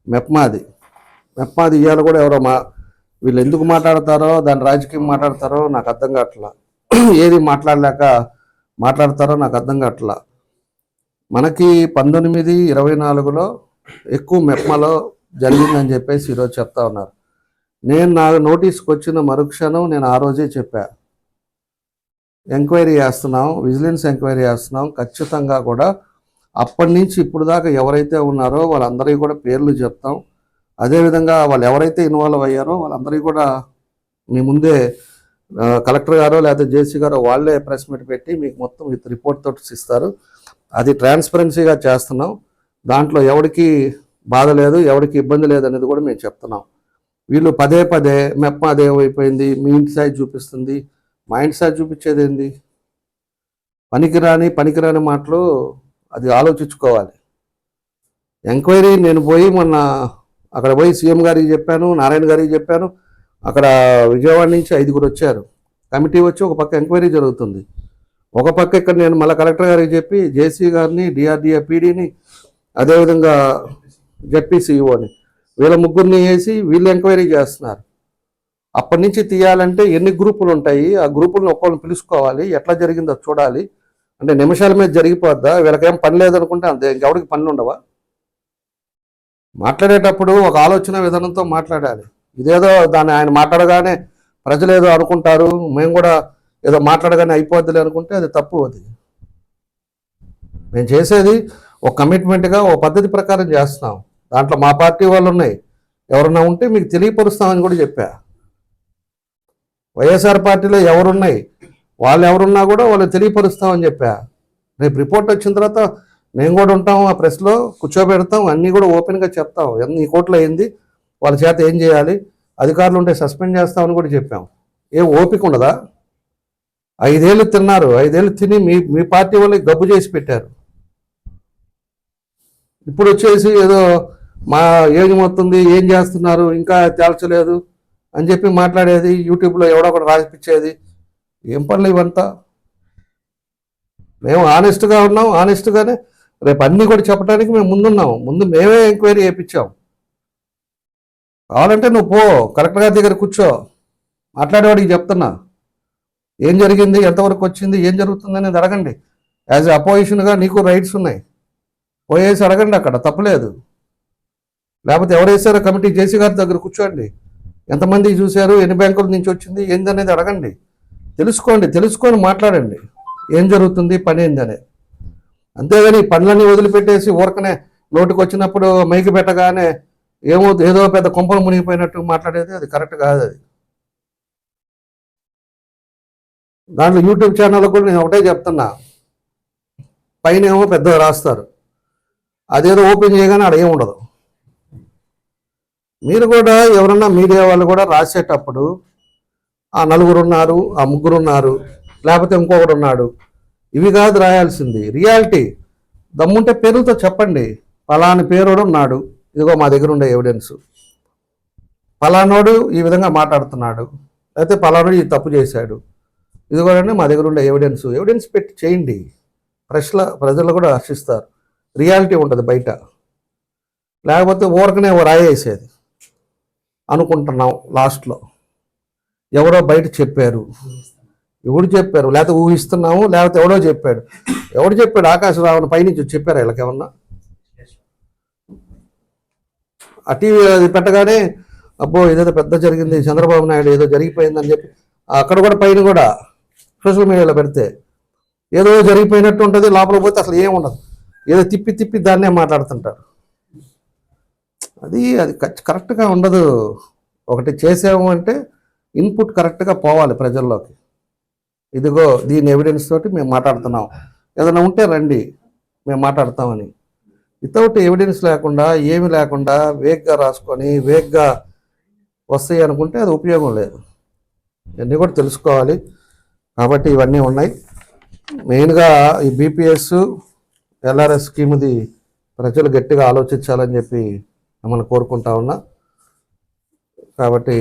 మెప్మాది ఇవాళ కూడా ఎవరో వీళ్ళు ఎందుకు మాట్లాడతారో దాని రాజకీయం మాట్లాడతారో నాకు అర్థం కావట్లా. ఏది మాట్లాడలేక మాట్లాడతారో నాకు అర్థం కావట్లా. మనకి 1924లో ఎక్కువ మెప్మలో జరిగిందని చెప్పేసి ఈరోజు చెప్తా ఉన్నారు. నా నోటీస్కి వచ్చిన మరుక్షణం నేను ఆ రోజే చెప్పా, ఎంక్వైరీ చేస్తున్నాం, విజిలెన్స్ ఎంక్వైరీ చేస్తున్నాం. ఖచ్చితంగా కూడా అప్పటి నుంచి ఇప్పుడు దాకా ఎవరైతే ఉన్నారో వాళ్ళందరికీ కూడా పేర్లు చెప్తాం. అదేవిధంగా వాళ్ళు ఎవరైతే ఇన్వాల్వ్ అయ్యారో వాళ్ళందరికీ కూడా మీ ముందే కలెక్టర్ గారో లేకపోతే జేసీ గారో వాళ్ళే ప్రెస్ మీట్ పెట్టి మీకు మొత్తం విత్ రిపోర్ట్ తోటి ఇస్తారు. అది ట్రాన్స్పరెన్సీగా చేస్తున్నాం. దాంట్లో ఎవరికి బాధ లేదు, ఎవరికి ఇబ్బంది లేదు అనేది కూడా మేము చెప్తున్నాం. వీళ్ళు పదే మెప్ప అదేమైపోయింది, మీ ఇంటి సైజ్ చూపిస్తుంది, మా ఇంటి సైజ్ చూపించేది ఏంది? పనికిరాని మాటలు అది ఆలోచించుకోవాలి. ఎంక్వైరీ నేను పోయి మొన్న అక్కడ పోయి సీఎం గారికి చెప్పాను, నారాయణ గారికి చెప్పాను. అక్కడ విజయవాడ నుంచి 5గురు వచ్చారు, కమిటీ వచ్చి ఒక పక్క ఎంక్వైరీ జరుగుతుంది. ఒక పక్క ఇక్కడ నేను మళ్ళీ కలెక్టర్ గారికి చెప్పి జేసీ గారిని, డిఆర్డిఏ పీడీని, అదేవిధంగా జెడ్పీసీఈఓని వీళ్ళ ముగ్గురిని వేసి వీళ్ళు ఎంక్వైరీ చేస్తున్నారు. అప్పటి నుంచి తీయాలంటే ఎన్ని గ్రూపులు ఉంటాయి, ఆ గ్రూపులను ఒక్కొక్కరిని పిలుచుకోవాలి, ఎట్లా జరిగిందో చూడాలి. అంటే నిమిషాల మీద జరిగిపోద్దా? వీళ్ళకేం పని లేదనుకుంటే అంతే, ఇంకెవరికి పనులు ఉండవా? మాట్లాడేటప్పుడు ఒక ఆలోచన విధానంతో మాట్లాడాలి. ఇదేదో దాన్ని ఆయన మాట్లాడగానే ప్రజలు ఏదో అనుకుంటారు, మేము కూడా ఏదో మాట్లాడగానే అయిపోద్దులే అనుకుంటే అది తప్పు. అది మేము చేసేది ఒక కమిట్మెంట్గా ఒక పద్ధతి ప్రకారం చేస్తున్నాం. దాంట్లో మా పార్టీ వాళ్ళు ఉన్నాయి, ఎవరన్నా ఉంటే మీకు తెలియపరుస్తామని కూడా చెప్పా. వైఎస్ఆర్ పార్టీలో ఎవరున్నాయి, వాళ్ళు ఎవరున్నా కూడా వాళ్ళు తెలియపరుస్తామని చెప్పా. రేపు రిపోర్ట్ వచ్చిన తర్వాత మేము కూడా ఉంటాం, ఆ ప్రెస్లో కూర్చోబెడతాం, అన్నీ కూడా ఓపెన్గా చెప్తాం. ఎన్ని కోట్లు అయింది, వాళ్ళ చేత ఏం చేయాలి, అధికారులు ఉంటే సస్పెండ్ చేస్తామని కూడా చెప్పాం. ఏం ఓపిక ఉండదా? 5 ఏళ్ళు తిన్నారు, 5 ఏళ్ళు తిని మీ పార్టీ వాళ్ళకి గబ్బు చేసి పెట్టారు. ఇప్పుడు వచ్చేసి ఏదో మా ఏజ్ మొత్తుంది, ఏం చేస్తున్నారు ఇంకా తేల్చలేదు అని చెప్పి మాట్లాడేది, యూట్యూబ్లో ఎవడో ఒకటి రాసిపించేది. ఏం పనులు ఇవంతా? మేము ఆనెస్ట్గా ఉన్నాం, ఆనెస్ట్గానే రేపు అన్నీ కూడా చెప్పడానికి మేము ముందున్నాం. ముందు మేమే ఎంక్వైరీ చేయించాం. కావాలంటే నువ్వు పో, కలెక్టర్ గారి దగ్గర కూర్చో, మాట్లాడేవాడికి చెప్తున్నా ఏం జరిగింది, ఎంతవరకు వచ్చింది, ఏం జరుగుతుంది అనేది అడగండి. యాజ్ ఎ అపోజిషన్గా నీకు రైట్స్ ఉన్నాయి, పోయేసి అడగండి, అక్కడ తప్పులేదు. లేకపోతే ఎవరేసారో కమిటీ జేసీ గారి దగ్గర కూర్చోండి, ఎంతమంది చూశారు, ఎన్ని బ్యాంకుల నుంచి వచ్చింది ఏందనేది అడగండి, తెలుసుకొని మాట్లాడండి ఏం జరుగుతుంది, పని ఏందనేది. అంతేగాని పనులన్నీ వదిలిపెట్టేసి ఊరకనే నోటికి వచ్చినప్పుడు మైకి పెట్టగానే ఏదో పెద్ద కొంపలు మునిగిపోయినట్టు మాట్లాడేది అది కరెక్ట్ కాదు. అది దాంట్లో యూట్యూబ్ ఛానల్ కూడా నేను ఒకటే చెప్తున్నా, పైన ఏమో పెద్దగా రాస్తారు, అదేదో ఓపెన్ చేయగానే అక్కడ ఏముండదు. మీరు కూడా ఎవరన్నా మీడియా వాళ్ళు కూడా రాసేటప్పుడు ఆ 4 ఉన్నారు, ఆ 3 ఉన్నారు, లేకపోతే ఇంకొకడు ఉన్నాడు, ఇవి కాదు రాయాల్సింది. రియాలిటీ దమ్ముంటే పేరుతో చెప్పండి, పలాని పేరోడు ఉన్నాడు, ఇదిగో మా దగ్గర ఉండే ఎవిడెన్స్, పలానోడు ఈ విధంగా మాట్లాడుతున్నాడు, లేకపోతే పలానోడు ఈ తప్పు చేశాడు, ఇదిగోనండి మా దగ్గర ఉండే ఎవిడెన్స్ పెట్టి చేయండి. ప్రజలు కూడా హర్షిస్తారు, రియాలిటీ ఉంటుంది బయట. లేకపోతే ఊరకనే రాయేసేది అనుకుంటున్నాం. లాస్ట్లో ఎవరో బయట చెప్పారు, ఎవడు చెప్పారు, లేకపోతే ఊహిస్తున్నాము, లేకపోతే ఎవడు చెప్పాడు ఆకాశరావుని పైనుంచి చెప్పారా వీళ్ళకేమన్నా? ఆ టీవీ అది పెట్టగానే అబ్బో ఇదేదో పెద్ద జరిగింది, చంద్రబాబు నాయుడు ఏదో జరిగిపోయిందని చెప్పి అక్కడ కూడా పైన కూడా సోషల్ మీడియాలో పెడితే ఏదో జరిగిపోయినట్టు ఉంటుంది, లోపల పోతే అసలు ఏముండదు, ఏదో తిప్పి దాన్నే మాట్లాడుతుంటారు. అది కరెక్ట్గా ఉండదు. ఒకటి చేసాము అంటే ఇన్పుట్ కరెక్ట్గా పోవాలి ప్రజల్లోకి. ఇదిగో దీని ఎవిడెన్స్ తోటి మేము మాట్లాడుతున్నాం, ఏదైనా ఉంటే రండి మేము మాట్లాడతామని. వితౌట్ ఎవిడెన్స్ లేకుండా ఏమి లేకుండా వేగ్గా రాసుకొని వేగ్గా వస్తాయి అనుకుంటే అది ఉపయోగం లేదు. ఇవన్నీ కూడా తెలుసుకోవాలి. కాబట్టి ఇవన్నీ ఉన్నాయి. మెయిన్గా ఈ బీపీఎస్ ఎల్ఆర్ఎస్ స్కీమ్ది ప్రజలు గట్టిగా ఆలోచించాలని చెప్పి మిమ్మల్ని కోరుకుంటా ఉన్నా. కాబట్టి